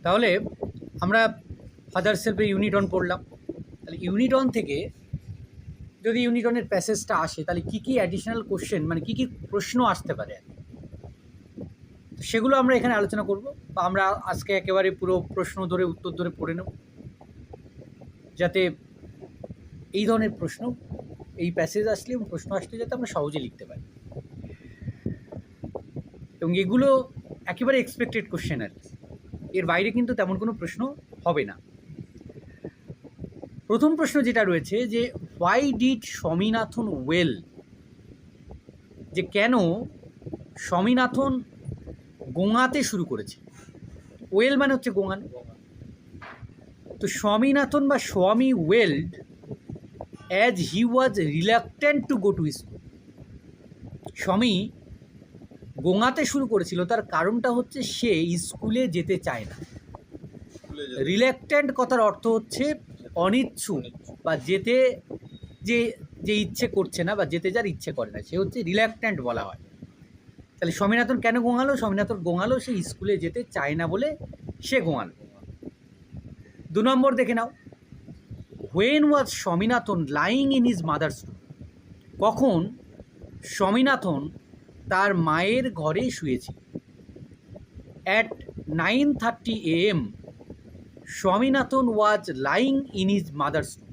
তাহলে আমরা ফাদার সেলফের ইউনিট অন পড়লাম। তাহলে ইউনিট অন থেকে যদি ইউনিট অনের প্যাসেজটা আসে তাহলে কী কী অ্যাডিশনাল কোশ্চেন মানে কী কী প্রশ্ন আসতে পারে সেগুলো আমরা এখানে আলোচনা করব, বা আমরা আজকে একেবারে পুরো প্রশ্ন ধরে উত্তর ধরে পড়ে নেব, যাতে এই ধরনের প্রশ্ন, এই প্যাসেজ আসলে এবং প্রশ্ন আসলে যাতে আমরা সহজে লিখতে পারি। এবং এগুলো একেবারে এক্সপেক্টেড কোশ্চেন আর কি, এর বাইরে কিন্তু তেমন কোনো প্রশ্ন হবে না। প্রথম প্রশ্ন যেটা রয়েছে যে হোয়াই ডিড স্বামীনাথন ওয়েল, যে কেন স্বামীনাথন গোঙাতে শুরু করেছে। ওয়েল মানে হচ্ছে গোঙান। তো স্বামীনাথন বা Swami wailed as he was reluctant to go to school. Swami গোঙাতে শুরু করেছিল, তার কারণটা হচ্ছে সে স্কুলে যেতে চায় না। রিল্যাক্ট্যান্ট কথার অর্থ হচ্ছে অনিচ্ছুক, বা যেতে যে যে ইচ্ছে করছে না, বা যেতে যার ইচ্ছে করে না, সে হচ্ছে রিল্যাক্ট্যান্ট বলা হয়। তাহলে স্বামীনাথন কেন গোঙালো? স্বামীনাথন গোঙালো সে স্কুলে যেতে চায় না বলে সে গোঙালো। 2 নম্বর দেখে নাও, when was Swaminathan lying in his mother's room. কখন স্বামীনাথন তার মায়ের ঘরে শুয়েছিল। At 9:30 AM Swaminathan was lying in his mother's room.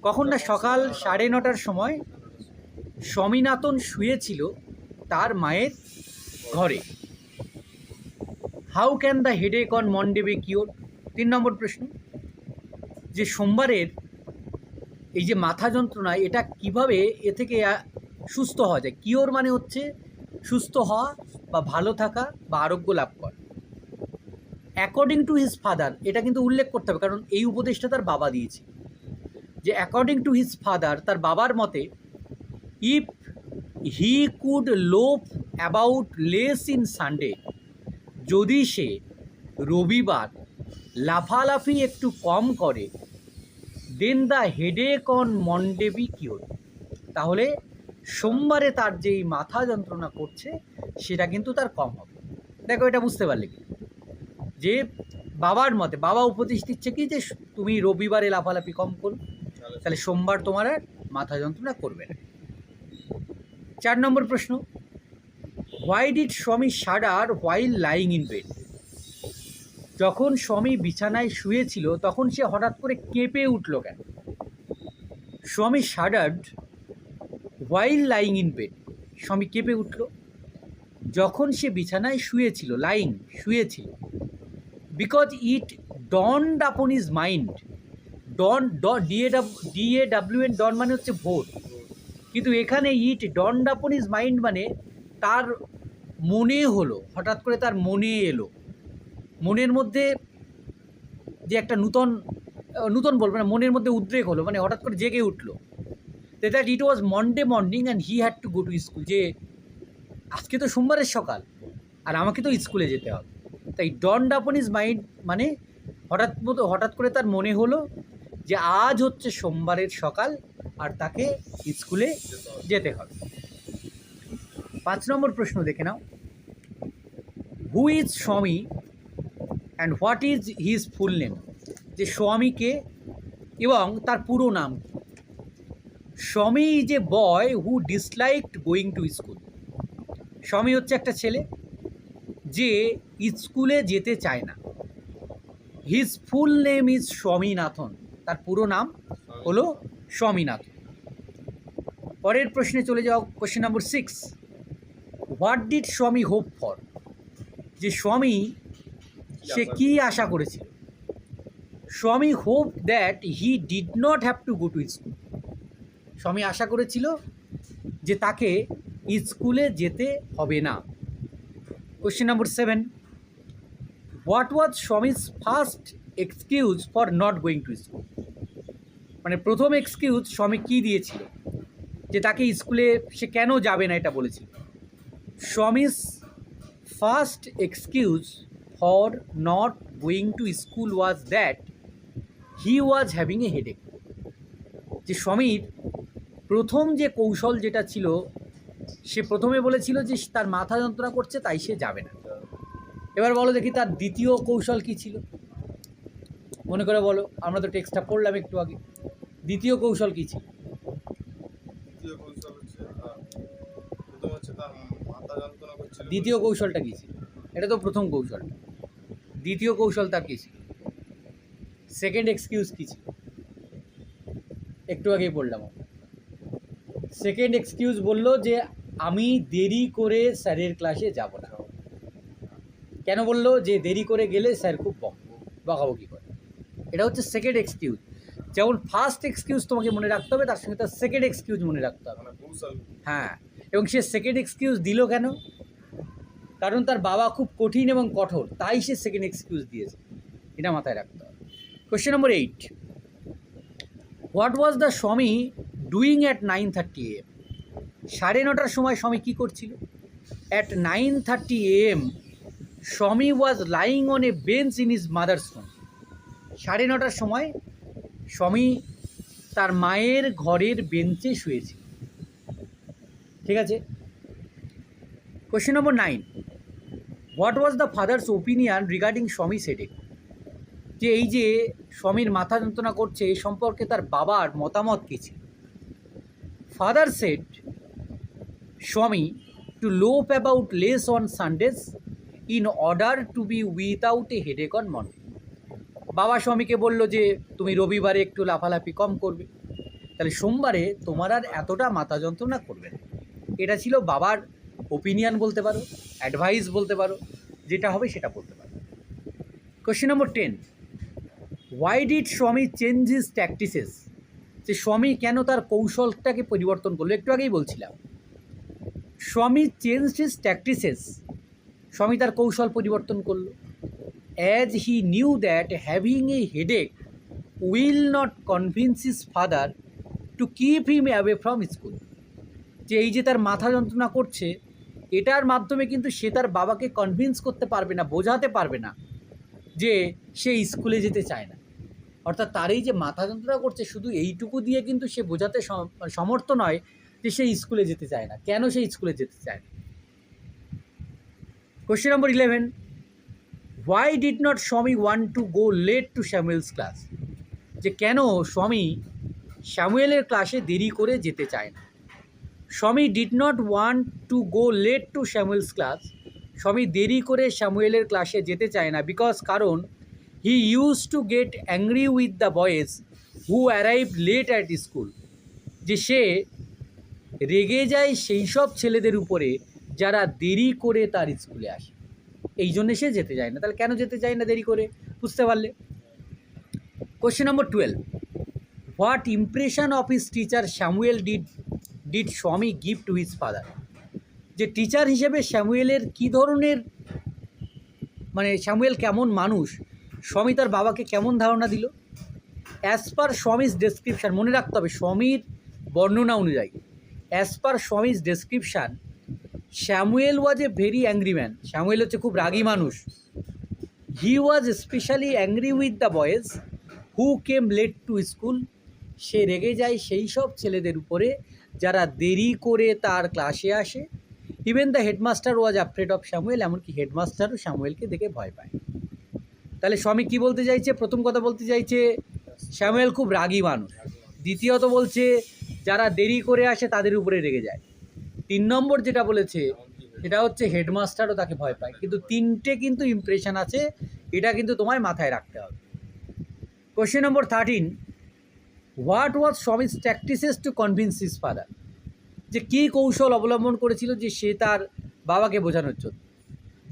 কখন না সকাল 9:30টার সময় স্বামীনাথন শুয়েছিল তার মায়ের ঘরে। How can the headache on Monday be cure? 3 number প্রশ্ন, যে সোমবারের এই যে মাথা যন্ত্রণা, এটা কিভাবে এ থেকে সুস্থ হওয়া যায়। কিওর মানে হচ্ছে সুস্থ হওয়া বা ভালো থাকা বা আরোগ্য লাভ করা। অ্যাকর্ডিং টু হিজ ফাদার, এটা কিন্তু উল্লেখ করতে হবে, কারণ এই উপদেশটা তার বাবা দিয়েছে, যে অ্যাকর্ডিং টু হিজ ফাদার, তার বাবার মতে, if he could loaf about less in Sunday, যদি সে রবিবার লাফালাফি একটু কম করে, then the headache on Monday be cure, তাহলে সোমবারে তার যেই মাথা যন্ত্রণা করছে সেটা কিন্তু তার কম হবে। দেখো এটা বুঝতে পারলে কি, যে বাবার মতে বাবা উপদেশ দিচ্ছে কি, যে তুমি রবিবারে লাফালাফি কম করো, তাহলে সোমবার তোমার আর মাথা যন্ত্রণা করবে না। 4 নম্বর প্রশ্ন, হোয়াই ডিড স্বামী শাডার হোয়াইল লাইং ইন বেড। যখন স্বামী বিছানায় শুয়েছিল তখন সে হঠাৎ করে কেঁপে উঠল কেন? স্বামী শাডার্ড হোয়াইল লাইং ইন বেড, স্বামী কেঁপে উঠল যখন সে বিছানায় শুয়েছিল। লাইং শুয়েছিল। Because it ডনড upon his mind. DAWN ডন মানে হচ্ছে ভোর, কিন্তু এখানে ইট ডনড আপন হিজ মাইন্ড মানে তার মনে হলো, হঠাৎ করে তার মনে এলো, মনের মধ্যে যে একটা নূতন বলবো না, মনের মধ্যে উদ্রেক হলো, মানে হঠাৎ করে জেগে উঠলো, that it was Monday morning and he had to go to school, যে আজকে তো সোমবারের সকাল আর আমাকে তো স্কুলে যেতে হবে। তাই ডনড আপন হিজ মাইন্ড মানে হঠাৎ করে তার মনে হলো যে আজ হচ্ছে সোমবারের সকাল আর তাকে স্কুলে যেতে হবে। 5 নম্বর প্রশ্ন দেখে নাও, হু ইজ স্বামী and what is his full name. যে স্বামীকে এবং তার পুরো নাম। স্বামী is a boy who disliked going to school. স্বামী হচ্ছে একটা ছেলে যে স্কুলে যেতে চায় না। His full name is Swaminathan, তার পুরো নাম হলো স্বামীনাথন। পরের প্রশ্নে চলে যাও, কোশ্চেন নম্বর 6, হোয়াট ডিড স্বামী হোপ ফর। যে স্বামী সে কী আশা করেছিল। স্বামী hope that he did not have to go to school. স্বামী আশা করেছিল যে তাকে স্কুলে যেতে হবে না। Question number 7, what was Swami's first excuse for not going to school. মানে প্রথম এক্সকিউজ স্বামী কী দিয়েছিল যে তাকে স্কুলে সে কেন যাবে না এটা বলেছিল। Swami's first excuse for not going to school was that he was having a headache. যে স্বামীর প্রথম যে কৌশল যেটা ছিল, সে প্রথমে বলেছিল যে তার মাথা যন্ত্রণা করছে তাই সে যাবে না। এবার বলো দেখি তার দ্বিতীয় কৌশল কী ছিল, মনে করে বলো, আমরা তো টেক্সটটা পড়লাম একটু আগে। দ্বিতীয় কৌশল কী ছিল? দ্বিতীয় কৌশল হচ্ছে প্রথম হচ্ছে তার মাথা যন্ত্রণা করছিল। দ্বিতীয় কৌশলটা কী ছিল? এটা তো প্রথম কৌশলটা। দ্বিতীয় কৌশল তার কী ছিল? সেকেন্ড এক্সকিউজ কী ছিল? একটু আগেই বললাম। সেকেন্ড এক্সকিউজ বললো যে আমি দেরি করে স্যারের ক্লাসে যাব না। কেন বললো যে দেরি করে গেলে স্যার খুব বকাবকি করে? এটা হচ্ছে সেকেন্ড এক্সকিউজ। যেমন ফার্স্ট এক্সকিউজ তোমাকে মনে রাখতে হবে, তার সঙ্গে তার সেকেন্ড এক্সকিউজ মনে রাখতে হবে। মানে কৌশল। হ্যাঁ, এবং সে সেকেন্ড এক্সকিউজ দিল কেন? কারণ তার বাবা খুব কঠিন এবং কঠোর, তাই সে সেকেন্ড এক্সকিউজ দিয়েছে। এটা মাথায় রাখতে হবে। Question number 8, what was the স্বামী ডুইং অ্যাট 9:30 AM? 9:30টার সময় স্বামী কী করছিল? অ্যাট 9:30 AM স্বামী was lying on a bench in his mother's room. 9:30টার সময় স্বামী তার মায়ের ঘরের বেঞ্চে শুয়েছিল। ঠিক আছে। Question number 9, what was the father's opinion regarding স্বামী হেডেক? যে এই যে স্বামীর মাথা যন্ত্রণা করছে এই সম্পর্কে তার বাবার মতামত কী ছিল? Father said Swami to lope about less on Sundays in order to be without a headache on Monday. বাবা স্বামীকে বলল যে তুমি রবিবারে একটু লাফালাফি কম করবে, তাহলে সোমবারে তোমার আর এতটা মাথা যন্ত্রণা করবে না। এটা ছিল বাবার ওপিনিয়ন বলতে পারো, অ্যাডভাইস বলতে পারো, যেটা হবে সেটা বলতে পারো। কোয়েশ্চেন নম্বর 10, হোয়াই ডিড স্বামী চেঞ্জ হিজ ট্যাকটিসেস? যে স্বামী কেন তার কৌশলটাকে পরিবর্তন করলো? একটু আগেই বলছিলাম, স্বামী চেঞ্জ হিজ ট্যাকটিসেস, স্বামী তার কৌশল পরিবর্তন করলো। As he knew that having a headache will not convince his father to keep him away from school. যে এই যে তার মাথা যন্ত্রণা করছে, এটার মাধ্যমে কিন্তু সে তার বাবাকে কনভিন্স করতে পারবে না, বোঝাতে পারবে না যে সে স্কুলে যেতে চায় না। অর্থাৎ তার এই যে মাথা যন্ত্রণা করছে, শুধু এইটুকু দিয়ে কিন্তু সে বোঝাতে সমর্থ নয় যে সে স্কুলে যেতে চায় না। কেন সে স্কুলে যেতে চায় না? Question number 11, why did not Swami want to go late to Samuel's class? যে কেন স্বামী স্যামুয়েলের ক্লাসে দেরি করে যেতে চায় না? Swami did not want to go late to Samuel's class, Swami দেরি করে স্যামুয়েলের ক্লাসে যেতে চায় না, বিকজ কারণ he use to get angry with the boys who arrive late at school. যে সে রেগে যায় সেই সব ছেলেদের উপরে যারা দেরি করে তার স্কুলে আসে, এই জন্যে সে যেতে চায় না। তাহলে কেন যেতে চায় না দেরি করে? বুঝতে পারলে। Question number 12, what impression of his teacher Samuel did স্বামী গিভ টু হিজ ফাদার? যে টিচার হিসেবে স্যামুয়েলের কী ধরনের, মানে স্যামুয়েল কেমন মানুষ, স্বামী তার বাবাকে কেমন ধারণা দিল? অ্যাজ পার স্বামীজ ডেসক্রিপশান, মনে রাখতে হবে স্বামীর বর্ণনা অনুযায়ী, as per Swami's description Samuel was a very angry man. Samuel হচ্ছে খুব রাগী মানুষ। He was specially angry with the boys who came late to school. সে রেগে যায় সেই সব ছেলেদের উপরে যারা দেরি করে তার ক্লাসে আসে। Even the headmaster was afraid of Samuel, এমনকি হেডমাস্টারও স্যামুয়েলকে দেখে ভয় পায়। তাহলে স্বামী কী বলতে চাইছে? প্রথম কথা বলতে চাইছে স্যামুয়েল খুব রাগী মানুষ। দ্বিতীয়ত বলছে যারা দেরি করে আসে তাদের উপরে রেগে যায়। 3 নম্বর যেটা বলেছে সেটা হচ্ছে হেডমাস্টারও তাকে ভয় পায়। কিন্তু তিনটে কিন্তু ইমপ্রেশন আছে, এটা কিন্তু তোমায় মাথায় রাখতে হবে। Question number 13, what was Swami's practices to convince his father? যে কী কৌশল অবলম্বন করেছিল যে সে তার বাবাকে বোঝানোর জন্য?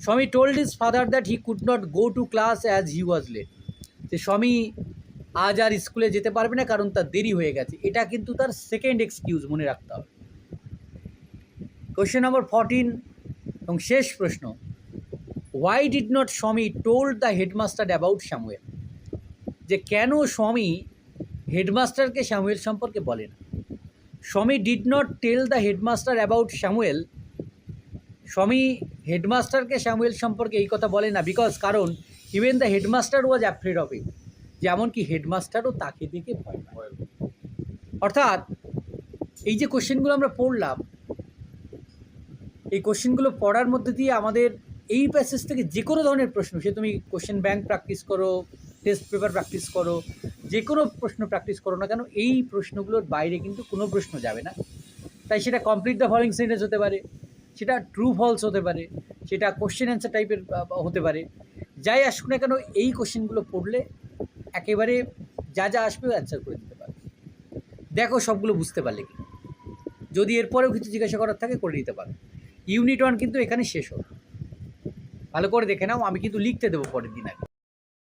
Swami told his father that he could not go to class as he was late. যে স্বামী আজ আর স্কুলে যেতে পারবে না কারণ তার দেরি হয়ে গেছে। এটা কিন্তু তার সেকেন্ড এক্সকিউজ, মনে রাখতে হবে। কোয়েশ্চেন নম্বর 14 এবং শেষ প্রশ্ন, why did not Swami told the headmaster about Samuel? যে কেন স্বামী হেডমাস্টারকে স্যামুয়েল সম্পর্কে বলে না? Swami did not tell the headmaster about Samuel, Swami হেডমাস্টারকে স্যামুয়েল সম্পর্কে এই কথা বলে না, বিকজ কারণ even the headmaster was afraid of it, যেমন কি হেডমাস্টারও তাকে দেখে ভয় পায়। অর্থাৎ এই যে কোশ্চেনগুলো আমরা পড়লাম, এই কোশ্চেনগুলো পড়ার মধ্যে দিয়ে আমাদের এই প্যাসেজ থেকে যে কোনো ধরনের প্রশ্ন, সে তুমি কোশ্চেন ব্যাংক প্র্যাকটিস করো, টেস্ট পেপার প্র্যাকটিস করো, যে কোনো প্রশ্ন প্র্যাকটিস করো না কেন, এই প্রশ্নগুলোর বাইরে কিন্তু কোনো প্রশ্ন যাবে না। তাই সেটা কমপ্লিট দ্য ফলোইং সেন্টেন্স হতে পারে, সেটা ট্রু ফলস হতে পারে, সেটা কোশ্চেন অ্যান্সার টাইপের হতে পারে। যাই আসুক না কেন, এই কোশ্চেনগুলো পড়লে একেবারে যা যা আসবে অ্যান্সার করে দিতে পারবে। দেখো সবগুলো বুঝতে পারলে কি, যদি এরপরেও কিছু জিজ্ঞাসা করার থাকে করে নিতে পারো। ইউনিট 1 কিন্তু এখানে শেষ হলো, ভালো করে দেখে নাও, আমি কিন্তু লিখতে দেবো পরের দিন আগে।